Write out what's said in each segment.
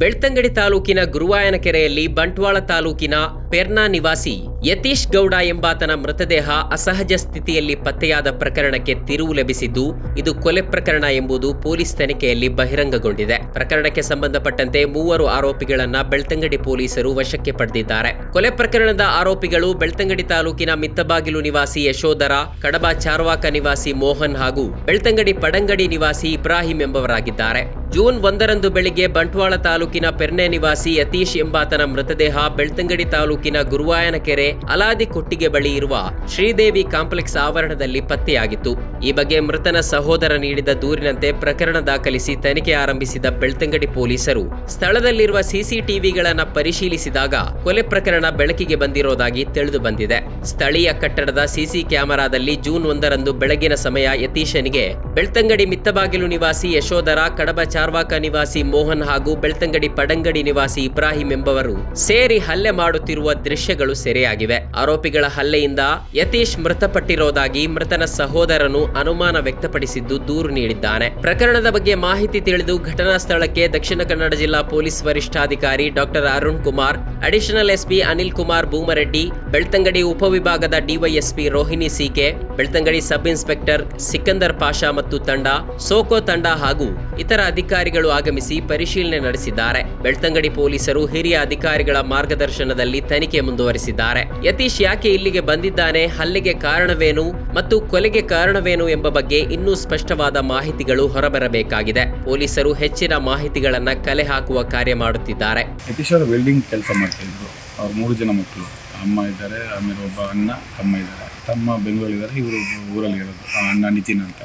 ಬೆಳ್ತಂಗಡಿ ತಾಲೂಕಿನ ಗುರುವಾಯನಕೆರೆಯಲ್ಲಿ ಬಂಟ್ವಾಳ ತಾಲೂಕಿನ ಪೆರ್ನಾ ನಿವಾಸಿ ಯತೀಶ್ ಗೌಡ ಎಂಬಾತನ ಮೃತದೇಹ ಅಸಹಜ ಸ್ಥಿತಿಯಲ್ಲಿ ಪತ್ತೆಯಾದ ಪ್ರಕರಣಕ್ಕೆ ತಿರುವು ಲಭಿಸಿದ್ದು, ಇದು ಕೊಲೆ ಪ್ರಕರಣ ಎಂಬುದು ಪೊಲೀಸ್ ತನಿಖೆಯಲ್ಲಿ ಬಹಿರಂಗಗೊಂಡಿದೆ. ಪ್ರಕರಣಕ್ಕೆ ಸಂಬಂಧಪಟ್ಟಂತೆ 3 ಆರೋಪಿಗಳನ್ನ ಬೆಳ್ತಂಗಡಿ ಪೊಲೀಸರು ವಶಕ್ಕೆ ಪಡೆದಿದ್ದಾರೆ. ಕೊಲೆ ಪ್ರಕರಣದ ಆರೋಪಿಗಳು ಬೆಳ್ತಂಗಡಿ ತಾಲೂಕಿನ ಮಿತ್ತಬಾಗಿಲು ನಿವಾಸಿ ಯಶೋಧರ, ಕಡಬ ಚಾರ್ವಾಕ ನಿವಾಸಿ ಮೋಹನ್ ಹಾಗೂ ಬೆಳ್ತಂಗಡಿ ಪಡಂಗಡಿ ನಿವಾಸಿ ಇಬ್ರಾಹಿಂ ಎಂಬವರಾಗಿದ್ದಾರೆ. ಜೂನ್ 1ರಂದು ಬೆಳಿಗ್ಗೆ ಬಂಟ್ವಾಳ ತಾಲೂಕಿನ ಪೆರ್ನೆ ನಿವಾಸಿ ಯತೀಶ್ ಎಂಬಾತನ ಮೃತದೇಹ ಬೆಳ್ತಂಗಡಿ ತಾಲೂಕಿನ ಗುರುವಾಯನಕೆರೆ ಅಲಾದಿ ಕೊಟ್ಟಿಗೆ ಬಳಿ ಇರುವ ಶ್ರೀದೇವಿ ಕಾಂಪ್ಲೆಕ್ಸ್ ಆವರಣದಲ್ಲಿ ಪತ್ತೆಯಾಗಿತ್ತು. ಈ ಬಗ್ಗೆ ಮೃತನ ಸಹೋದರ ನೀಡಿದ ದೂರಿನಂತೆ ಪ್ರಕರಣ ದಾಖಲಿಸಿ ತನಿಖೆ ಆರಂಭಿಸಿದ ಬೆಳ್ತಂಗಡಿ ಪೊಲೀಸರು ಸ್ಥಳದಲ್ಲಿರುವ ಸಿಸಿಟಿವಿಗಳನ್ನು ಪರಿಶೀಲಿಸಿದಾಗ ಕೊಲೆ ಪ್ರಕರಣ ಬೆಳಕಿಗೆ ಬಂದಿರೋದಾಗಿ ತಿಳಿದು ಬಂದಿದೆ. ಸ್ಥಳೀಯ ಕಟ್ಟಡದ ಸಿಸಿ ಕ್ಯಾಮೆರಾದಲ್ಲಿ ಜೂನ್ 1ರಂದು ಬೆಳಗಿನ ಸಮಯ ಯತೀಶನಿಗೆ ಬೆಳ್ತಂಗಡಿ ಮಿತ್ತಬಾಗಿಲು ನಿವಾಸಿ ಯಶೋಧರ, ಕಡಬ ಚಾರ್ವಾಕ ನಿವಾಸಿ ಮೋಹನ್ ಹಾಗೂ ಬೆಳ್ತಂಗಡಿ ಪಡಂಗಡಿ ನಿವಾಸಿ ಇಬ್ರಾಹಿಂ ಎಂಬವರು ಸೇರಿ ಹಲ್ಲೆ ಮಾಡುತ್ತಿರುವ ದೃಶ್ಯಗಳು ಸೆರೆಯಾಗಿವೆ. ಆರೋಪಿಗಳ ಹಲ್ಲೆಯಿಂದ ಯತೀಶ್ ಮೃತಪಟ್ಟಿರೋದಾಗಿ ಮೃತನ ಸಹೋದರನು ಅನುಮಾನ ವ್ಯಕ್ತಪಡಿಸಿದ್ದು ದೂರು ನೀಡಿದ್ದಾನೆ. ಪ್ರಕರಣದ ಬಗ್ಗೆ ಮಾಹಿತಿ ತಿಳಿದು ಘಟನಾ ಸ್ಥಳಕ್ಕೆ ದಕ್ಷಿಣ ಕನ್ನಡ ಜಿಲ್ಲಾ ಪೊಲೀಸ್ ವರಿಷ್ಠಾಧಿಕಾರಿ doctor Arun Kumar, additional SP Anil Kumar Bhumareddy, Belthangady ಉಪವಿಭಾಗದ DYSP Rohini CK, Belthangady sub inspector Sikandar Pasha ಮತ್ತು ತಂಡ, ಸೋಕೋ ತಂಡ ಹಾಗೂ ಇತರ ಅಧಿಕಾರಿಗಳು ಆಗಮಿಸಿ ಪರಿಶೀಲನೆ ನಡೆಸಿದ್ದಾರೆ. ಬೆಳ್ತಂಗಡಿ ಪೊಲೀಸರು ಹಿರಿಯ ಅಧಿಕಾರಿಗಳ ಮಾರ್ಗದರ್ಶನದಲ್ಲಿ ತನಿಖೆ ಮುಂದುವರಿಸಿದ್ದಾರೆ. ಯತೀಶ್ ಯಾಕೆ ಇಲ್ಲಿಗೆ ಬಂದಿದ್ದಾನೆ, ಹಲ್ಲೆಗೆ ಕಾರಣವೇನು ಮತ್ತು ಕೊಲೆಗೆ ಕಾರಣವೇನು ಎಂಬ ಬಗ್ಗೆ ಇನ್ನೂ ಸ್ಪಷ್ಟವಾದ ಮಾಹಿತಿಗಳು ಹೊರಬರಬೇಕಾಗಿದೆ. ಪೊಲೀಸರು ಹೆಚ್ಚಿನ ಮಾಹಿತಿಗಳನ್ನ ಕಲೆ ಹಾಕುವ ಕಾರ್ಯ ಮಾಡುತ್ತಿದ್ದಾರೆ. ಯತೀಶ್ ಅವರು ವೆಲ್ಡಿಂಗ್ ಕೆಲಸ ಮಾಡ್ತಾ ಇದ್ರು. ಅವ್ರು 3 ಜನ ಮಕ್ಕಳು, ಅಮ್ಮ ಇದ್ದಾರೆ, ಆಮೇಲೆ ಒಬ್ಬ ಅಣ್ಣ, ತಮ್ಮ ಇದ್ದಾರೆ. ತಮ್ಮ ಬೆಂಗಳೂರಿದ್ದಾರೆ, ಇವರು ಊರಲ್ಲಿ ಇರೋದು. ಅಣ್ಣ ನಿತಿನ್ ಅಂತ.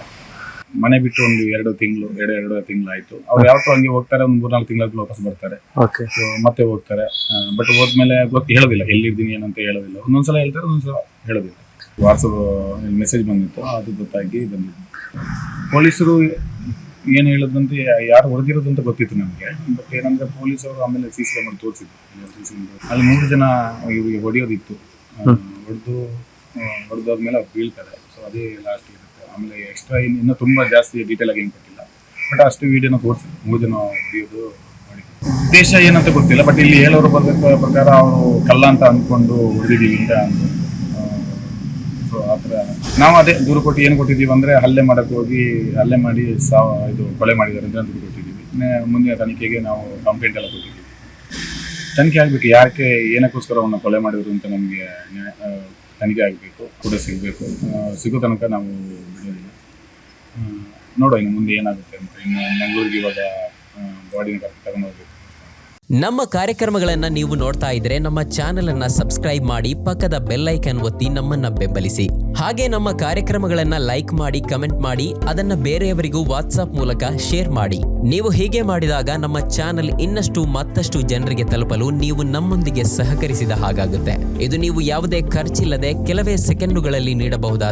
ಮನೆ ಬಿಟ್ಟು ಒಂದು 2 ತಿಂಗಳು ಆಯ್ತು. ಅವ್ರು ಯಾವತ್ತೂ ಹಂಗೆ ಹೋಗ್ತಾರೆ, ಒಂದು 3-4 ತಿಂಗಳು ವಾಪಸ್ ಬರ್ತಾರೆ, ಮತ್ತೆ ಹೋಗ್ತಾರೆ. ಬಟ್ ಹೋದ್ಮೇಲೆ ಹೇಳೋದಿಲ್ಲ ಎಲ್ಲಿರ್ತೀನಿ ಏನಂತ ಹೇಳೋದಿಲ್ಲ. ಒಂದೊಂದ್ಸಲ ಹೇಳ್ತಾರೆ, ಒಂದೊಂದ್ಸಲ ಹೇಳೋದಿಲ್ಲ. ವಾಟ್ಸಪ್ ಮೆಸೇಜ್ ಬಂದಿತ್ತು, ಅದು ಗೊತ್ತಾಗಿ ಬಂದಿದ್ದು. ಪೊಲೀಸರು ಏನು ಹೇಳೋದಂತ, ಯಾರು ಹೊಡೆದಿರೋದಂತ ಗೊತ್ತಿತ್ತು ನಮಗೆ. ಬಟ್ ಏನಂದ್ರೆ ಪೊಲೀಸರು ಆಮೇಲೆ CC ಕ್ಯಾಮೆರಾ ತೋರಿಸಿದ್ರು. ಅಲ್ಲಿ 3 ಜನ ಇವರಿಗೆ ಹೊಡೆಯೋದಿತ್ತು. ಹೊಡೆದಾದ್ಮೇಲೆ ಅವ್ರು ಬೀಳ್ತಾರೆ. ಸೊ ಅದೇ ಲಾಸ್ಟ್ ಇರುತ್ತೆ. ಆಮೇಲೆ ಎಕ್ಸ್ಟ್ರಾ ಇನ್ನೂ ತುಂಬ ಜಾಸ್ತಿ ಡೀಟೇಲ್ ಆಗಿ ಏನು ಕೊಟ್ಟಿಲ್ಲ. ಬಟ್ ಅಷ್ಟು ವಿಡಿಯೋನ ತೋರಿಸಿ 3 ಜನ ಹೊಡೆಯೋದು ಮಾಡಿದ್ರು. ಉದ್ದೇಶ ಏನಂತ ಗೊತ್ತಿಲ್ಲ. ಬಟ್ ಇಲ್ಲಿ ಹೇಳೋರು ಪ್ರಕಾರ ಅವರು ಕಲ್ಲ ಅಂತ ಅಂದ್ಕೊಂಡು ಹೊಡೆದಿದ್ದೀವಿ ಅಂತ ಅಂದ್ರು. ಸೊ ಆ ಥರ ನಾವು ಅದೇ ದೂರು ಕೊಟ್ಟು ಏನು ಕೊಟ್ಟಿದ್ದೀವಿ ಅಂದರೆ, ಹಲ್ಲೆ ಮಾಡಿ ಇದು ಕೊಲೆ ಮಾಡಿದ್ದಾರೆ ಅಂತ ದೂರು ಕೊಟ್ಟಿದ್ದೀವಿ. ಮುಂದಿನ ತನಿಖೆಗೆ ನಾವು ಕಂಪ್ಲೇಂಟ್ ಎಲ್ಲ ಕೊಟ್ಟಿದ್ದೀವಿ. ತನಿಖೆ ಆಗಬೇಕು, ಯಾಕೆ ಏನಕ್ಕೋಸ್ಕರ ಅವನ್ನ ಕೊಲೆ ಮಾಡಿದ್ರು ಅಂತ ನಮಗೆ ತನಿಖೆ ಆಗಬೇಕು, ಕೂಡ ಸಿಗೋ ತನಕ ನಾವು ಬಿಡೋದಿಲ್ಲ. ನೋಡೋ ಇನ್ನು ಮುಂದೆ ಏನಾಗುತ್ತೆ ಅಂತ. ಇನ್ನು ಮಂಗಳೂರಿಗೆ ಇವಾಗ ಬಾಡಿನ ತಗೊಂಡು ಹೋಗ್ಬೇಕು. ನಮ್ಮ ಕಾರ್ಯಕ್ರಮಗಳನ್ನು ನೀವು ನೋಡ್ತಾ ಇದ್ರೆ ನಮ್ಮ ಚಾನೆಲ್ ಅನ್ನ ಸಬ್ಸ್ಕ್ರೈಬ್ ಮಾಡಿ, ಪಕ್ಕದ ಬೆಲ್ ಐಕಾನ್ ಒತ್ತಿ ನಮ್ಮನ್ನ ಬೆಂಬಲಿಸಿ. ಹಾಗೆ ನಮ್ಮ ಕಾರ್ಯಕ್ರಮಗಳನ್ನ ಲೈಕ್ ಮಾಡಿ, ಕಮೆಂಟ್ ಮಾಡಿ, ಅದನ್ನ ಬೇರೆಯವರಿಗೂ ವಾಟ್ಸ್ಆಪ್ ಮೂಲಕ ಶೇರ್ ಮಾಡಿ. ನೀವು ಹೀಗೆ ಮಾಡಿದಾಗ ನಮ್ಮ ಚಾನೆಲ್ ಮತ್ತಷ್ಟು ಜನರಿಗೆ ತಲುಪಲು ನೀವು ನಮ್ಮೊಂದಿಗೆ ಸಹಕರಿಸಿದ ಹಾಗಾಗುತ್ತೆ. ಇದು ನೀವು ಯಾವುದೇ ಖರ್ಚಿಲ್ಲದೆ ಕೆಲವೇ ಸೆಕೆಂಡುಗಳಲ್ಲಿ ನೀಡಬಹುದಾದ